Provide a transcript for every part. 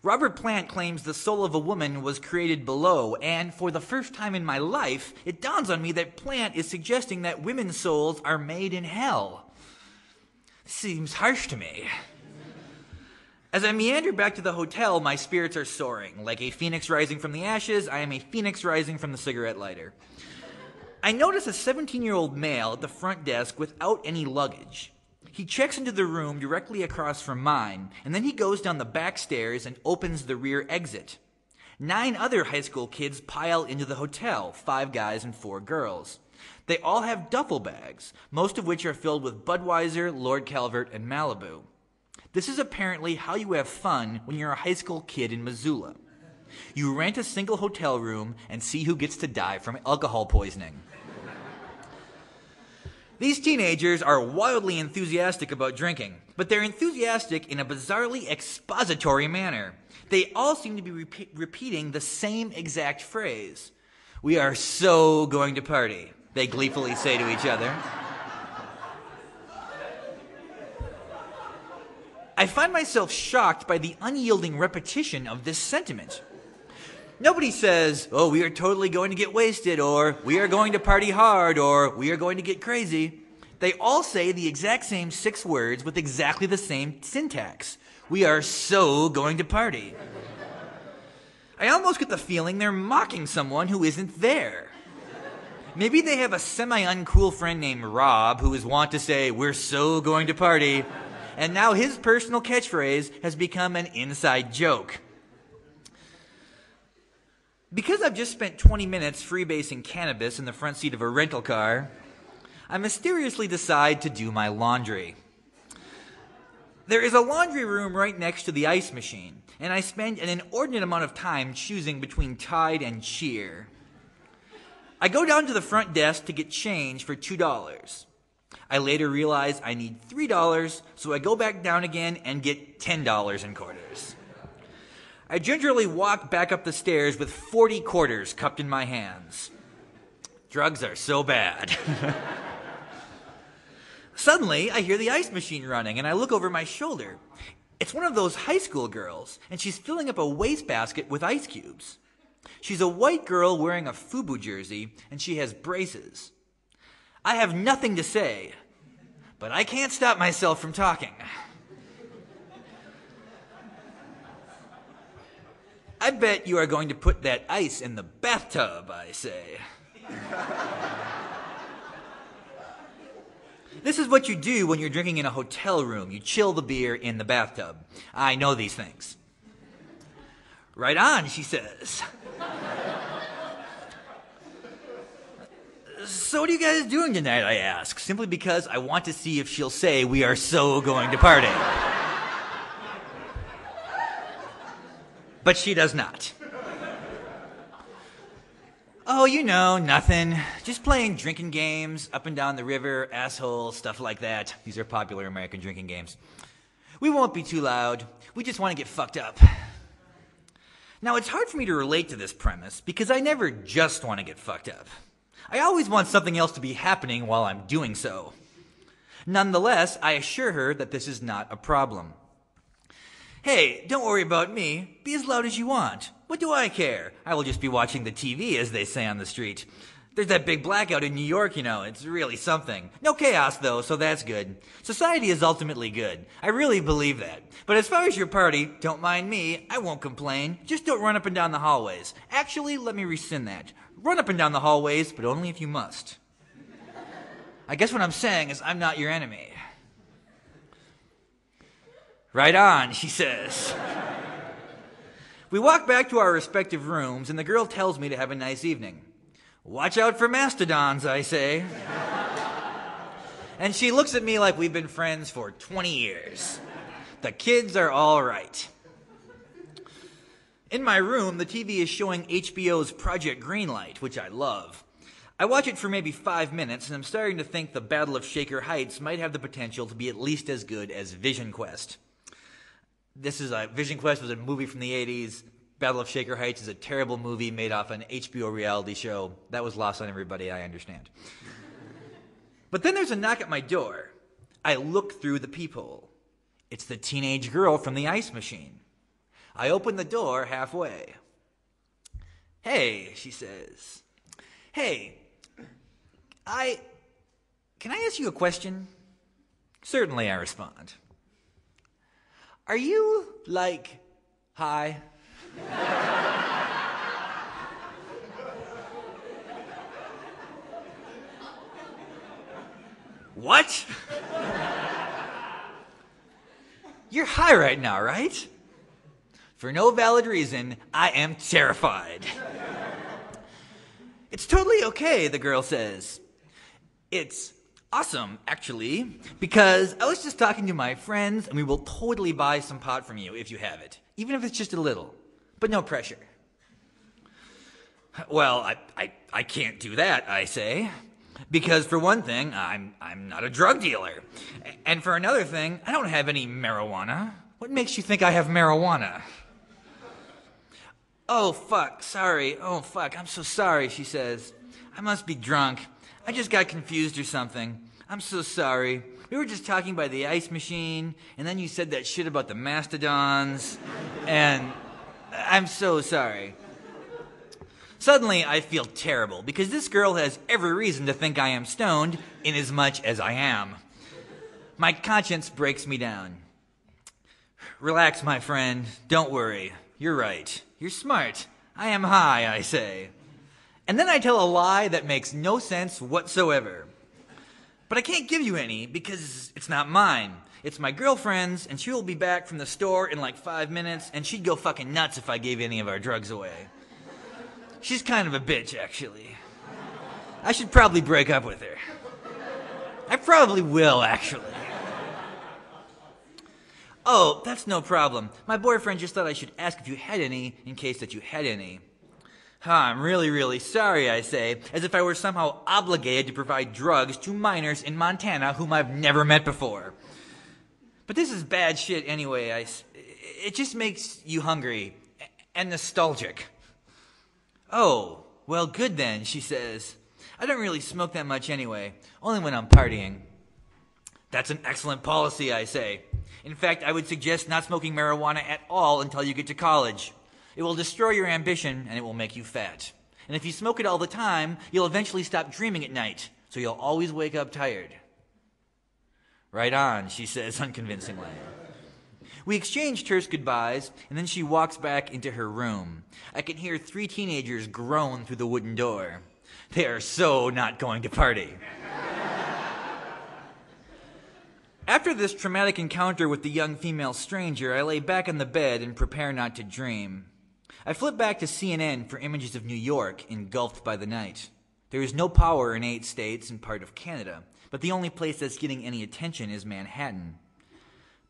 Robert Plant claims the soul of a woman was created below, and for the first time in my life, it dawns on me that Plant is suggesting that women's souls are made in hell. Seems harsh to me. As I meander back to the hotel, my spirits are soaring. Like a phoenix rising from the ashes, I am a phoenix rising from the cigarette lighter. I notice a 17-year-old male at the front desk without any luggage. He checks into the room directly across from mine, and then he goes down the back stairs and opens the rear exit. 9 other high school kids pile into the hotel, 5 guys and 4 girls. They all have duffel bags, most of which are filled with Budweiser, Lord Calvert, and Malibu. This is apparently how you have fun when you're a high school kid in Missoula. You rent a single hotel room and see who gets to die from alcohol poisoning. These teenagers are wildly enthusiastic about drinking, but they're enthusiastic in a bizarrely expository manner. They all seem to be repeating the same exact phrase. "We are so going to party," they gleefully say to each other. I find myself shocked by the unyielding repetition of this sentiment. Nobody says, "Oh, we are totally going to get wasted," or "we are going to party hard," or "we are going to get crazy." They all say the exact same 6 words with exactly the same syntax. "We are so going to party." I almost get the feeling they're mocking someone who isn't there. Maybe they have a semi-uncool friend named Rob who is wont to say, "We're so going to party," and now his personal catchphrase has become an inside joke. Because I've just spent 20 minutes freebasing cannabis in the front seat of a rental car, I mysteriously decide to do my laundry. There is a laundry room right next to the ice machine, and I spend an inordinate amount of time choosing between Tide and Cheer. I go down to the front desk to get change for $2. I later realize I need $3, so I go back down again and get $10 in quarters. I gingerly walk back up the stairs with 40 quarters cupped in my hands. Drugs are so bad. Suddenly, I hear the ice machine running, and I look over my shoulder. It's one of those high school girls, and she's filling up a wastebasket with ice cubes. She's a white girl wearing a FUBU jersey, and she has braces. I have nothing to say, but I can't stop myself from talking. "I bet you are going to put that ice in the bathtub," I say. This is what you do when you're drinking in a hotel room. You chill the beer in the bathtub. I know these things. "Right on," she says. "So what are you guys doing tonight?" I ask, simply because I want to see if she'll say, "We are so going to party." But she does not. "Oh, you know, nothing. Just playing drinking games, up and down the river, asshole, stuff like that." These are popular American drinking games. "We won't be too loud. We just want to get fucked up." Now, it's hard for me to relate to this premise because I never just want to get fucked up. I always want something else to be happening while I'm doing so. Nonetheless, I assure her that this is not a problem. "Hey, don't worry about me. Be as loud as you want. What do I care? I will just be watching the TV, as they say on the street. There's that big blackout in New York, you know. It's really something. No chaos, though, so that's good. Society is ultimately good. I really believe that. But as far as your party, don't mind me. I won't complain. Just don't run up and down the hallways. Actually, let me rescind that. Run up and down the hallways, but only if you must. I guess what I'm saying is I'm not your enemy." "Right on," she says. We walk back to our respective rooms, and the girl tells me to have a nice evening. "Watch out for mastodons," I say. And she looks at me like we've been friends for 20 years. The kids are all right. In my room, the TV is showing HBO's Project Greenlight, which I love. I watch it for maybe 5 minutes, and I'm starting to think the Battle of Shaker Heights might have the potential to be at least as good as Vision Quest. Vision Quest was a movie from the 80s. Battle of Shaker Heights is a terrible movie made off an HBO reality show. That was lost on everybody, I understand. But then there's a knock at my door. I look through the peephole. It's the teenage girl from the ice machine. I open the door halfway. "Hey," she says. "Hey, can I ask you a question?" "Certainly," I respond. "Are you, like, high?" "What?" "You're high right now, right?" "For no valid reason, I am terrified." "It's totally okay," the girl says. "It's awesome, actually, because I was just talking to my friends, and we will totally buy some pot from you if you have it, even if it's just a little, but no pressure." "Well, I can't do that," I say, "because for one thing, I'm not a drug dealer, and for another thing, I don't have any marijuana. What makes you think I have marijuana?" "Oh, fuck, sorry. Oh, fuck, I'm so sorry," she says. "I must be drunk. I just got confused or something. I'm so sorry. We were just talking by the ice machine, and then you said that shit about the mastodons, and I'm so sorry." Suddenly, I feel terrible, because this girl has every reason to think I am stoned, inasmuch as I am. My conscience breaks me down. "Relax, my friend. Don't worry. You're right. You're smart. I am high," I say. And then I tell a lie that makes no sense whatsoever. "But I can't give you any because it's not mine. It's my girlfriend's, and she will be back from the store in like 5 minutes, and she'd go fucking nuts if I gave any of our drugs away. She's kind of a bitch, actually. I should probably break up with her. I probably will, actually." "Oh, that's no problem. My boyfriend just thought I should ask if you had any, in case that you had any." "I'm really, really sorry," I say, as if I were somehow obligated to provide drugs to minors in Montana whom I've never met before. "But this is bad shit anyway. It just makes you hungry and nostalgic." "Oh, well, good then," she says. "I don't really smoke that much anyway, only when I'm partying." "That's an excellent policy," I say. "In fact, I would suggest not smoking marijuana at all until you get to college. It will destroy your ambition, and it will make you fat. And if you smoke it all the time, you'll eventually stop dreaming at night, so you'll always wake up tired." "Right on," she says unconvincingly. We exchange terse goodbyes, and then she walks back into her room. I can hear 3 teenagers groan through the wooden door. They are so not going to party. After this traumatic encounter with the young female stranger, I lay back on the bed and prepare not to dream. I flip back to CNN for images of New York engulfed by the night. There is no power in 8 states and part of Canada, but the only place that's getting any attention is Manhattan.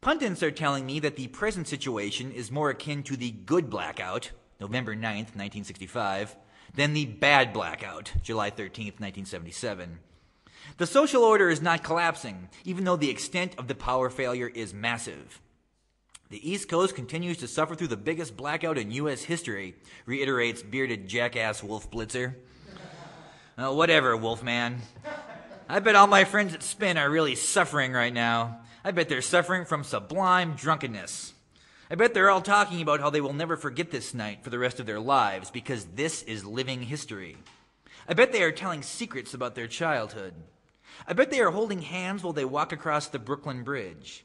Pundits are telling me that the present situation is more akin to the good blackout, November 9th, 1965, than the bad blackout, July 13th, 1977. The social order is not collapsing, even though the extent of the power failure is massive. The East Coast continues to suffer through the biggest blackout in U.S. history, reiterates bearded jackass Wolf Blitzer. Whatever, Wolfman. I bet all my friends at Spin are really suffering right now. I bet they're suffering from sublime drunkenness. I bet they're all talking about how they will never forget this night for the rest of their lives, because this is living history. I bet they are telling secrets about their childhood. I bet they are holding hands while they walk across the Brooklyn Bridge.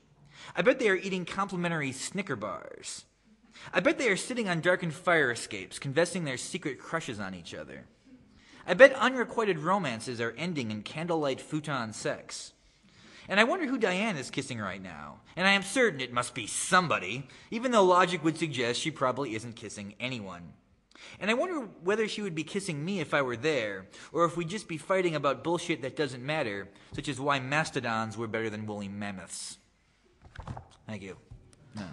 I bet they are eating complimentary Snicker bars. I bet they are sitting on darkened fire escapes, confessing their secret crushes on each other. I bet unrequited romances are ending in candlelight futon sex. And I wonder who Diane is kissing right now. And I am certain it must be somebody, even though logic would suggest she probably isn't kissing anyone. And I wonder whether she would be kissing me if I were there, or if we'd just be fighting about bullshit that doesn't matter, such as why mastodons were better than woolly mammoths. Thank you. No.